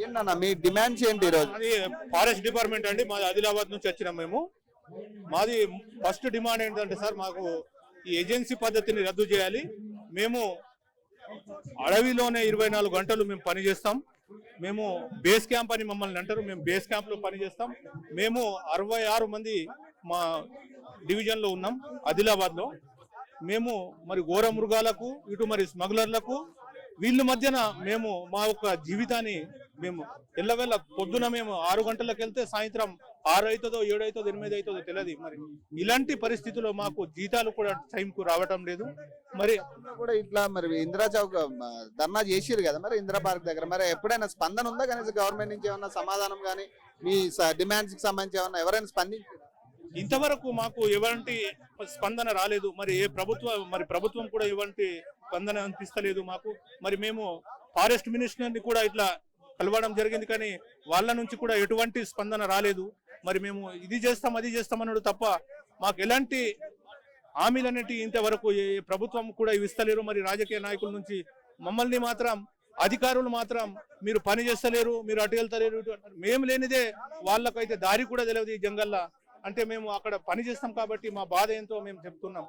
ఏంటన్నా మీ డిమాండ్స్ ఏంటి ఈరోజు? అది ఫారెస్ట్ డిపార్ట్మెంట్ అండి, మాది ఆదిలాబాద్ నుంచి వచ్చినాం మేము. మాది ఫస్ట్ డిమాండ్ ఏంటంటే సార్, మాకు ఈ ఏజెన్సీ పద్ధతిని రద్దు చేయాలి. మేము అడవిలోనే 24 గంటలు మేము పని చేస్తాం. మేము బేస్ క్యాంప్ అని మమ్మల్ని అంటారు, మేము బేస్ క్యాంప్ లో పని చేస్తాం. మేము 66 మంది మా డివిజన్ లో ఉన్నాం ఆదిలాబాద్ లో. మేము మరి ఘోర మృగాలకు, ఇటు మరి స్మగ్లర్లకు, వీళ్ళ మధ్యన మేము మా యొక్క జీవితాన్ని మేము ఎల్లవెల్ల పొద్దున మేము 6 గంటలకు వెళ్తే సాయంత్రం 6 అవుతుందో 7 అవుతుందో 8 అవుతుందో తెలియదు. మరి ఇలాంటి పరిస్థితుల్లో మాకు జీతాలు కూడా టైంకు రావటం లేదు. మరి కూడా ఇట్లా మరి ఇందిరా చౌక్ ధర్నా చేసిరు కదా మరి ఇందిరా పార్క్ దగ్గర, మరి ఎప్పుడైనా స్పందన ఉందా కనీసం గవర్నమెంట్ నుంచి ఏమన్నా సమాధానం కానీ మీ డిమాండ్స్ కి సంబంధించి ఏమన్నా ఎవరైనా స్పందించారు? ఇంతవరకు మాకు ఎలాంటి స్పందన రాలేదు. మరి ప్రభుత్వం కూడా ఎలాంటి స్పందన అనిపిస్తలేదు మాకు. మరి మేము ఫారెస్ట్ మినిస్టర్ ని కూడా ఇట్లా కలవడం జరిగింది, కానీ వాళ్ళ నుంచి కూడా ఎటువంటి స్పందన రాలేదు. మరి మేము ఇది చేస్తాం అది చేస్తాం అన్నాడు తప్ప మాకు ఎలాంటి హామీలు అనేవి ఇంతవరకు ఏ ప్రభుత్వం కూడా ఇస్తలేరు. మరి రాజకీయ నాయకుల నుంచి మమ్మల్ని మాత్రం, అధికారులు మాత్రం మీరు పని చేస్తలేరు, మీరు అటు వెళ్తలేరు, మేము లేనిదే వాళ్ళకైతే దారి కూడా తెలియదు ఈ జంగల్లా. అంటే మేము అక్కడ పని చేస్తాం కాబట్టి మా బాధ ఏంటో మేము చెప్తున్నాం.